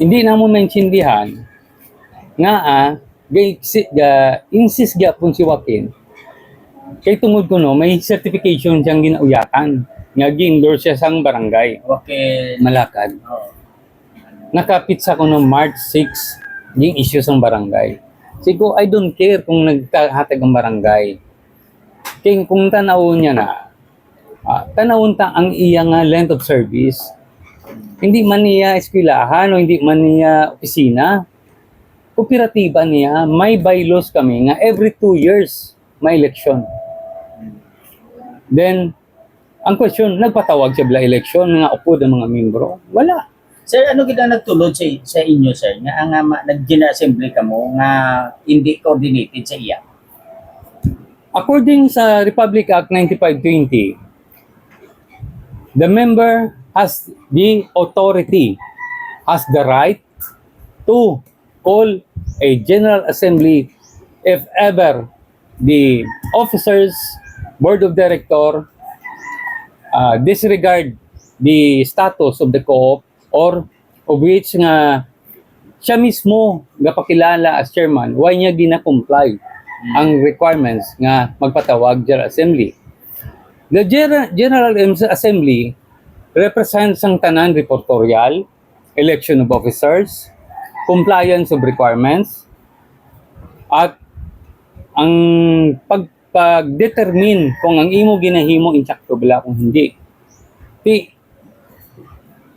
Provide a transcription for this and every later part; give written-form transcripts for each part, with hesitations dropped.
Hindi na mo maintindihan nga insist gyapon si Joaquin kay tungod ko no may certification siyang ginauyatan nga gi-endorse siya sang barangay Okay. Malakad. Oh. Nakapit sa ko no March 6 yung issue sang barangay. Sigo I don't care kung naghatag ang barangay. Kaya kung tanawon niya na tanawon ta ang iya nga length of service. Hindi man niya eskwelahan o hindi man niya opisina. Kooperatiba niya, may bylaws kami nga every 2 years may election. Then, ang question, nagpatawag siya bala election nga upod ang mga membro? Wala. Sir, ano gina nagtulod sa inyo, sir? Nga ang nag-general assembly ka mo nga hindi coordinated sa iya? According sa Republic Act 9520, the member has the authority, has the right to call a general assembly if ever the officers, board of director disregard the status of the co-op or of which nga siya mismo gapakilala as chairman, why niya gina-comply ang requirements nga magpatawag general assembly. The General Assembly represents ang tanan reportorial, election of officers, compliance of requirements, at ang pag-determine kung ang imo ginahimo insakto bala kung hindi.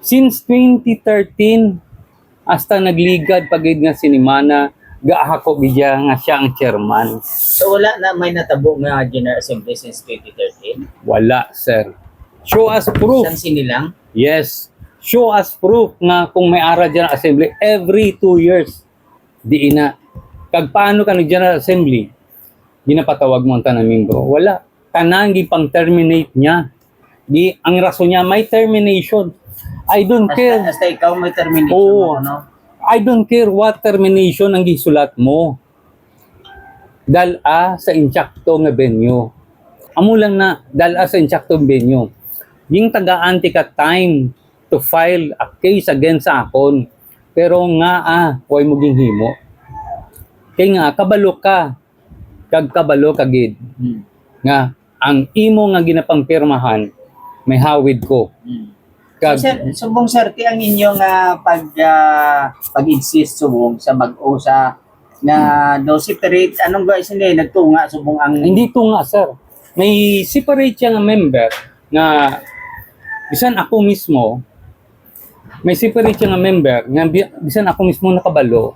Since 2013, hasta nagligad pagid nga sinimana, gaahako gidya nga siya ang chairman. So wala na may natabo nga general assembly since 2013? Wala, sir. Show us proof. San sinilang? Yes. Show us proof nga kung may ara General Assembly every 2 years. Di ina. Kag paano ka General Assembly? Ginapatawag mo ang tanang membro. Wala. Tanang pang terminate niya. Di, ang rason niya may termination. I don't care. Hasta ikaw may termination Oo. mo, no? I don't care what termination ang gisulat mo. Dala sa insakto nga venue. Amo lang na dala sa insakto venue. Yung tagaan tika time to file a case against sa akon. Pero nga huwag mo ginghimo. Kaya nga, kabalo ka. Kabalo kagid. Nga, ang imo nga ginapangpirmahan, may hawid ko. So, sir, subong sir, ang inyong pag-insist subong sa mag-usa na no separate, anong guys hindi, nagtunga subong ang... Hindi to nga, sir. May separate siya nga member nga bisan ako mismo, may separate siya nga member nga bisan ako mismo nakabalo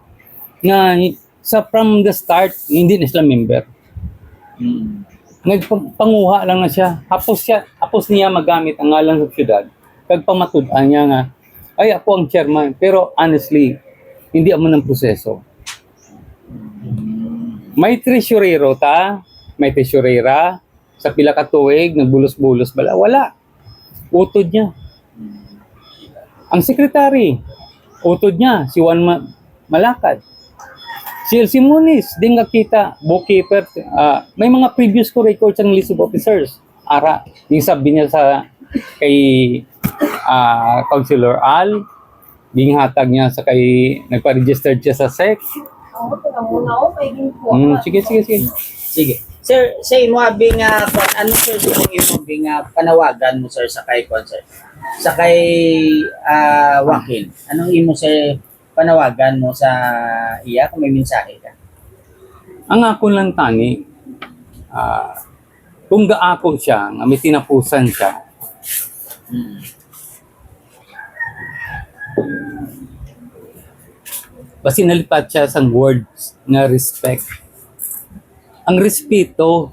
nga sa from the start, hindi na sila member. Nagpanguha lang na siya. Hapos niya magamit ang ngalan sa syudad. Kag pamatud-an niya nga, ay ako ang chairman. Pero honestly, hindi amo ng proseso. May treasurero may treasurera, sa pila ka tuig, nagbulos-bulos bala. Wala. Utod niya. Ang secretary, utod niya, si Juan Malakad. Si Elsie Muniz, din nga kita, bookkeeper, may mga previous ko records ang list of officers. Ara, yung sabi niya kay Councilor Al, yung hatag niya sa kay, nagpa-register siya sa SEC. Sige. Sige. Sir, sa imo abing ano sir sa imo abing panawagan mo sir sa kay sir? Sa kay Joaquin. Anong imo sir panawagan mo sa iya kung may mensahe ka? Ang ako lang tani, kung gaako siya, nga may tinapusan siya, basi nalipat siya sa words nga respect. Ang respeto,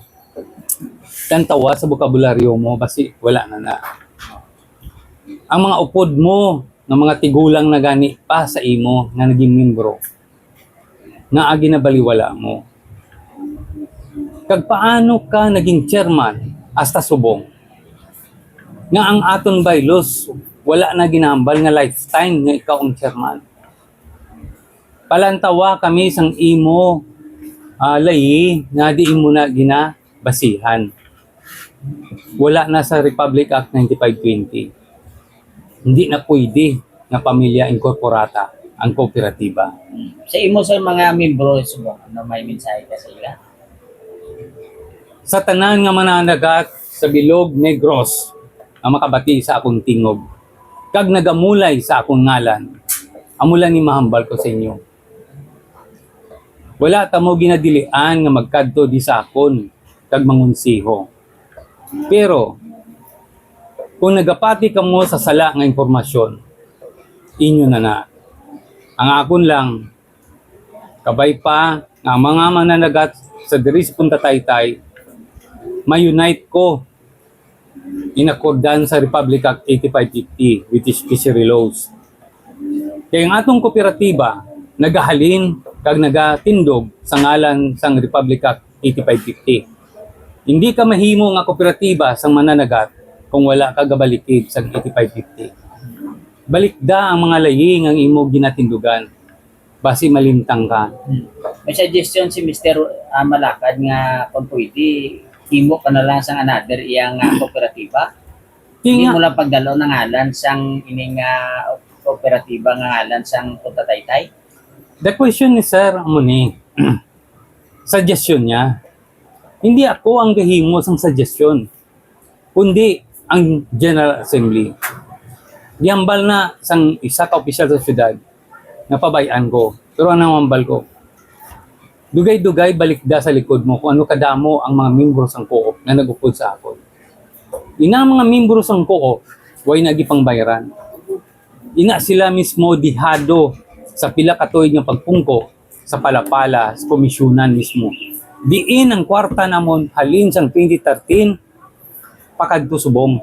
tantawa sa bokabularyo mo, basi wala na. Ang mga upod mo, ng mga tigulang na gani pa sa imo, na naging membro, na agi na baliwala mo. Kag paano ka naging chairman, hasta subong, nga ang aton bylaws, wala na ginambal nga lifetime nga ikaw ang chairman. Palantawa kami sang imo layi nga di mo na ginabasihan. Wala na sa Republic Act 9520. Hindi na pwede nga pamilya incorporata. ang kooperatiba. Sa imo sir mga membro subo, ano may mensahe ka sa ila? Sa tanan nga mananagat sa Bilog Negros ang makabati sa akong tingog, kag nagamulay sa akong ngalan, amulan ni mahambal ko sa inyo. Wala ta mo ginadilian nga magkadto di sa akon kag mangunsiho. Pero kung nagapati ka mo sa sala nga impormasyon, inyo na. Ang akon lang, kabay pa nga ang mga mananagat sa diri sa Punta Taytay, ma-unite ko in accordance sa Republic Act 8550, which is fishery laws. Kaya ang atong kooperatiba, nagahalin kag nagatindog sa ngalan sang Republic Act 8550. Hindi ka mahimo nga kooperatiba sang mananagat kung wala ka gabalikid sa 8550. Balikda ang mga laying ang imo ginatindugan basi malimtang ka. May suggestion si Mr. Malakad nga kung pwede himo ka na lang sang another iyang kooperatiba. Hindi mo lang pagdalo ng ngalan sang ining kooperatiba nga ngalan sang Punta Taytay. The question is, sir, amo ni suggestion niya. Hindi ako ang gahimo sang suggestion, kundi ang General Assembly. Diambal na sang isa ka opisyal sa syudad, napabayaan ko. Pero anong mambal ko? Dugay-dugay balikda sa likod mo kung ano kadamo ang mga membro sang co-op na nagupod sa akon. Ina mga membro sang co-op, way nagipang bayaran. Ina sila mismo dihado sa pila ka tuig nga pagpungko sa palapala, sa komisyonan mismo. Diin ang kwarta namon halin sang 2013 pakadto subong.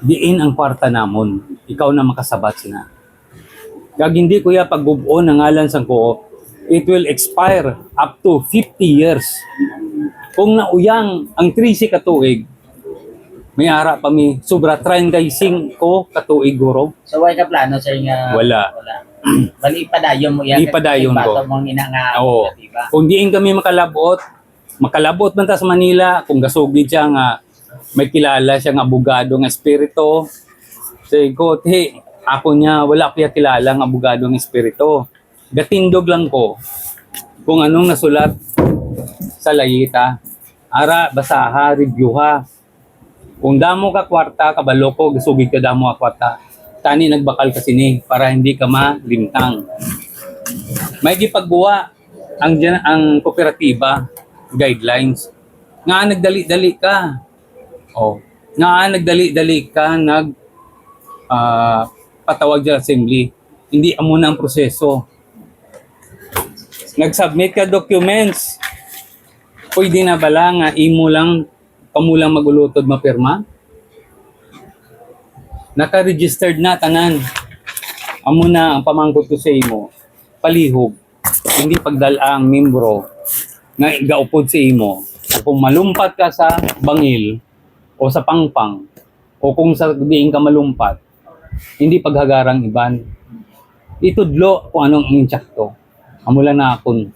Diin ang kwarta namon. Ikaw na makasabat sina. Kag hindi kuya pagbubuo ng ngalan sang co-op, it will expire up to 50 years. Kung nauyang ang 13 katuig, may ara pa mi sobra 35 katuig guro. So why ka plano sa nga Wala. Bali ipadayon mo yan. Ipadayon ko. Bato mong ina nga Oo. kooperatiba. Kung diin kami makalabot man ta sa Manila, kung gasugid siya nga may kilala siya nga abogado nga espiritu. Say ko, ako niya wala ko kilala nga abogado nga espiritu. Gatindog lang ko kung anong nasulat sa layita. Ara, basaha, reviewha. Kung damo ka kwarta, kabalo ko, gasugid ka damo ka kwarta. Tani nagbakal ka sini para hindi ka malimtang. May gipagbuwa ang kooperatiba guidelines. Nga nagdali-dali ka. Nga nagdali-dali ka patawag sa assembly. Hindi amo na ang proseso. Nag-submit ka documents. Pwede na bala nga kamulang magulutod mapirma? Naka-registered na tanan. Amo na ang pamangkot ko sa imo. Palihog. Hindi pagdala ang membro nga igaupod sa imo. Kung malumpat ka sa bangil o sa pangpang o kung sa diin ka malumpat, hindi paghagarang iban. Itudlo kung anong intsakto. Amula na akon